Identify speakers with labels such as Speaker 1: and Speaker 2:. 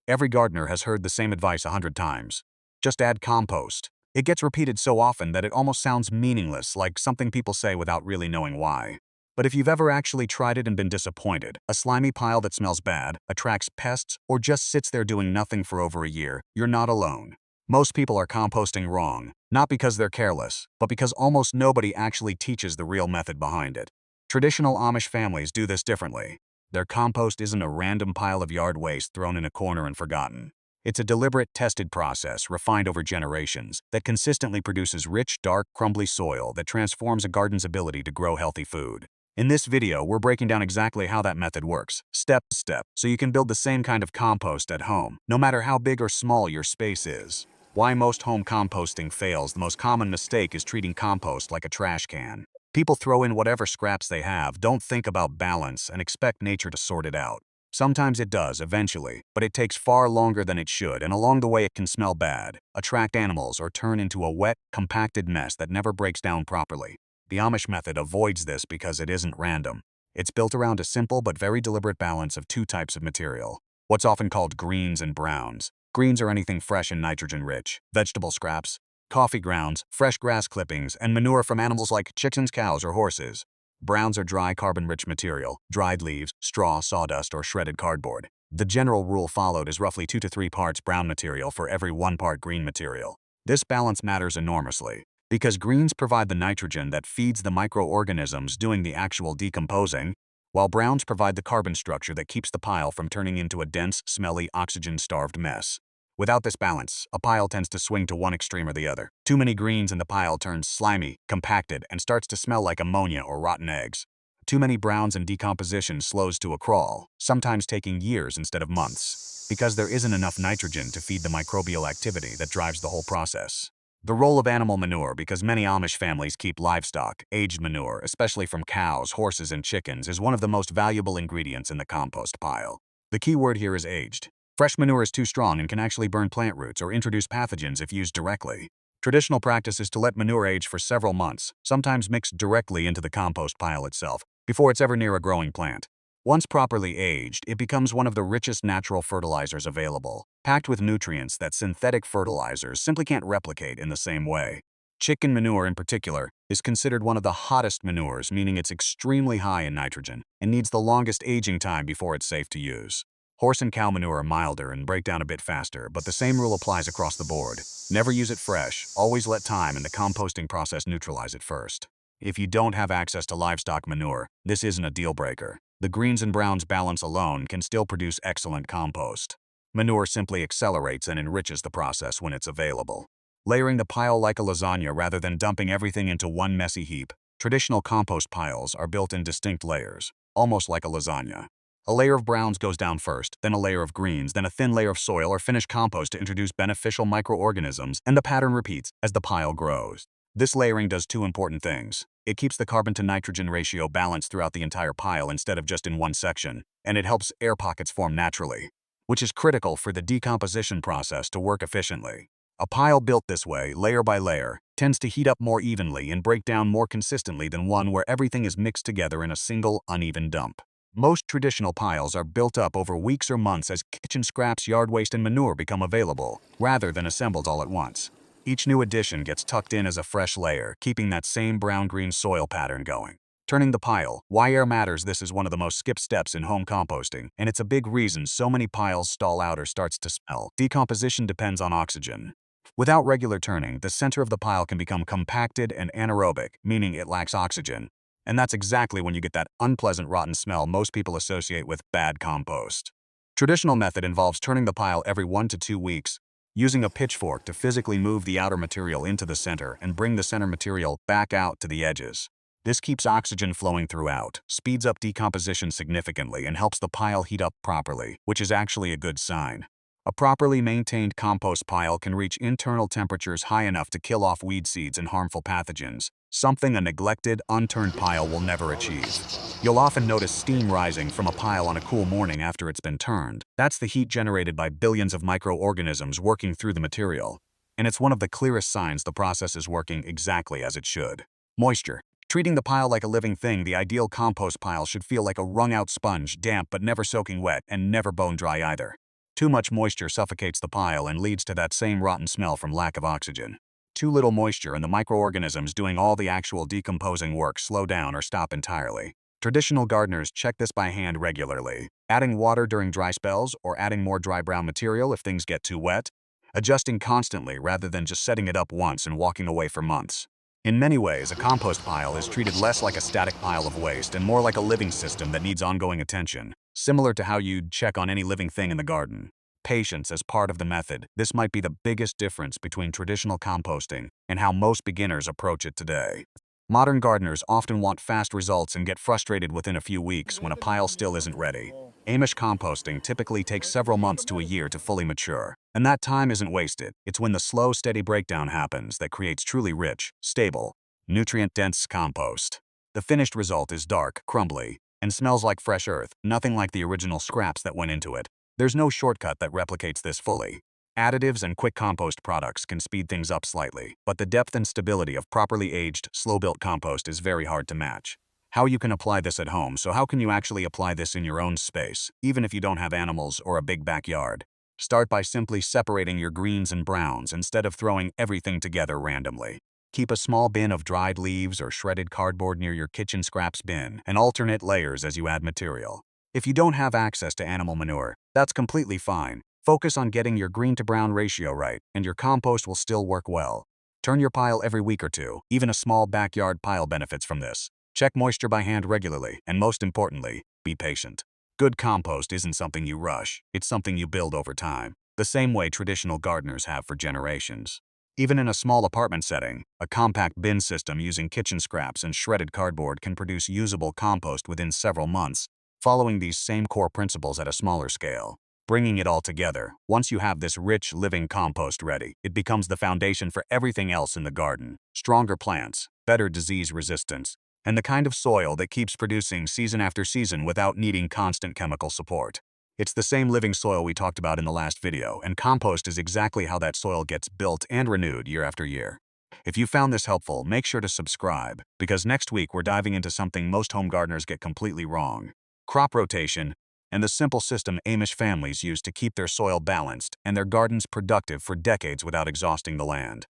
Speaker 1: Every gardener has heard the same advice 100 times. Just add compost. It gets repeated so often that it almost sounds meaningless, like something people say without really knowing why. But if you've ever actually tried it and been disappointed, a slimy pile that smells bad, attracts pests, or just sits there doing nothing for over a year, you're not alone. Most people are composting wrong, not because they're careless, but because almost nobody actually teaches the real method behind it. Traditional Amish families do this differently. Their compost isn't a random pile of yard waste thrown in a corner and forgotten. It's a deliberate, tested process, refined over generations, that consistently produces rich, dark, crumbly soil that transforms a garden's ability to grow healthy food. In this video, we're breaking down exactly how that method works, step by step, so you can build the same kind of compost at home, no matter how big or small your space is. Why most home composting fails. The most common mistake is treating compost like a trash can. People throw in whatever scraps they have, don't think about balance, and expect nature to sort it out. Sometimes it does, eventually, but it takes far longer than it should, and along the way it can smell bad, attract animals, or turn into a wet, compacted mess that never breaks down properly. The Amish method avoids this because it isn't random. It's built around a simple but very deliberate balance of two types of material, what's often called greens and browns. Greens are anything fresh and nitrogen-rich, vegetable scraps, coffee grounds, fresh grass clippings, and manure from animals like chickens, cows, or horses. Browns are dry, carbon-rich material, dried leaves, straw, sawdust, or shredded cardboard. The general rule followed is roughly 2 to 3 parts brown material for every 1 part green material. This balance matters enormously, because greens provide the nitrogen that feeds the microorganisms doing the actual decomposing, while browns provide the carbon structure that keeps the pile from turning into a dense, smelly, oxygen-starved mess. Without this balance, a pile tends to swing to one extreme or the other. Too many greens and the pile turns slimy, compacted, and starts to smell like ammonia or rotten eggs. Too many browns and decomposition slows to a crawl, sometimes taking years instead of months, because there isn't enough nitrogen to feed the microbial activity that drives the whole process. The role of animal manure. Because many Amish families keep livestock, aged manure, especially from cows, horses, and chickens, is one of the most valuable ingredients in the compost pile. The key word here is aged. Fresh manure is too strong and can actually burn plant roots or introduce pathogens if used directly. Traditional practice is to let manure age for several months, sometimes mixed directly into the compost pile itself, before it's ever near a growing plant. Once properly aged, it becomes one of the richest natural fertilizers available, packed with nutrients that synthetic fertilizers simply can't replicate in the same way. Chicken manure, in particular, is considered one of the hottest manures, meaning it's extremely high in nitrogen and needs the longest aging time before it's safe to use. Horse and cow manure are milder and break down a bit faster, but the same rule applies across the board. Never use it fresh, always let time and the composting process neutralize it first. If you don't have access to livestock manure, this isn't a deal breaker. The greens and browns balance alone can still produce excellent compost. Manure simply accelerates and enriches the process when it's available. Layering the pile like a lasagna rather than dumping everything into one messy heap. Traditional compost piles are built in distinct layers, almost like a lasagna. A layer of browns goes down first, then a layer of greens, then a thin layer of soil or finished compost to introduce beneficial microorganisms, and the pattern repeats as the pile grows. This layering does two important things. It keeps the carbon to nitrogen ratio balanced throughout the entire pile instead of just in one section, and it helps air pockets form naturally, which is critical for the decomposition process to work efficiently. A pile built this way, layer by layer, tends to heat up more evenly and break down more consistently than one where everything is mixed together in a single, uneven dump. Most traditional piles are built up over weeks or months as kitchen scraps, yard waste, and manure become available, rather than assembled all at once. Each new addition gets tucked in as a fresh layer, keeping that same brown-green soil pattern going. Turning the pile. Why air matters. This is one of the most skipped steps in home composting, and it's a big reason so many piles stall out or starts to smell. Decomposition depends on oxygen. Without regular turning, the center of the pile can become compacted and anaerobic, meaning it lacks oxygen. And that's exactly when you get that unpleasant rotten smell most people associate with bad compost. Traditional method involves turning the pile every 1 to 2 weeks, using a pitchfork to physically move the outer material into the center and bring the center material back out to the edges. This keeps oxygen flowing throughout, speeds up decomposition significantly, and helps the pile heat up properly, which is actually a good sign. A properly maintained compost pile can reach internal temperatures high enough to kill off weed seeds and harmful pathogens, something a neglected, unturned pile will never achieve. You'll often notice steam rising from a pile on a cool morning after it's been turned. That's the heat generated by billions of microorganisms working through the material, and it's one of the clearest signs the process is working exactly as it should. Moisture. Treating the pile like a living thing. The ideal compost pile should feel like a wrung-out sponge, damp but never soaking wet, and never bone dry either. Too much moisture suffocates the pile and leads to that same rotten smell from lack of oxygen. Too little moisture and the microorganisms doing all the actual decomposing work slow down or stop entirely. Traditional gardeners check this by hand regularly, adding water during dry spells or adding more dry brown material if things get too wet, adjusting constantly rather than just setting it up once and walking away for months. In many ways, a compost pile is treated less like a static pile of waste and more like a living system that needs ongoing attention, similar to how you'd check on any living thing in the garden. Patience as part of the method. This might be the biggest difference between traditional composting and how most beginners approach it today. Modern gardeners often want fast results and get frustrated within a few weeks when a pile still isn't ready. Amish composting typically takes several months to a year to fully mature. And that time isn't wasted. It's when the slow, steady breakdown happens that creates truly rich, stable, nutrient-dense compost. The finished result is dark, crumbly, and smells like fresh earth, nothing like the original scraps that went into it. There's no shortcut that replicates this fully. Additives and quick compost products can speed things up slightly, but the depth and stability of properly aged, slow-built compost is very hard to match. How you can apply this at home. So how can you actually apply this in your own space, even if you don't have animals or a big backyard? Start by simply separating your greens and browns instead of throwing everything together randomly. Keep a small bin of dried leaves or shredded cardboard near your kitchen scraps bin and alternate layers as you add material. If you don't have access to animal manure, that's completely fine. Focus on getting your green to brown ratio right, and your compost will still work well. Turn your pile every week or two. Even a small backyard pile benefits from this. Check moisture by hand regularly, and most importantly, be patient. Good compost isn't something you rush, it's something you build over time, the same way traditional gardeners have for generations. Even in a small apartment setting, a compact bin system using kitchen scraps and shredded cardboard can produce usable compost within several months, following these same core principles at a smaller scale. Bringing it all together, once you have this rich, living compost ready, it becomes the foundation for everything else in the garden. Stronger plants, better disease resistance, and the kind of soil that keeps producing season after season without needing constant chemical support. It's the same living soil we talked about in the last video, and compost is exactly how that soil gets built and renewed year after year. If you found this helpful, make sure to subscribe, because next week we're diving into something most home gardeners get completely wrong: crop rotation, and the simple system Amish families use to keep their soil balanced and their gardens productive for decades without exhausting the land.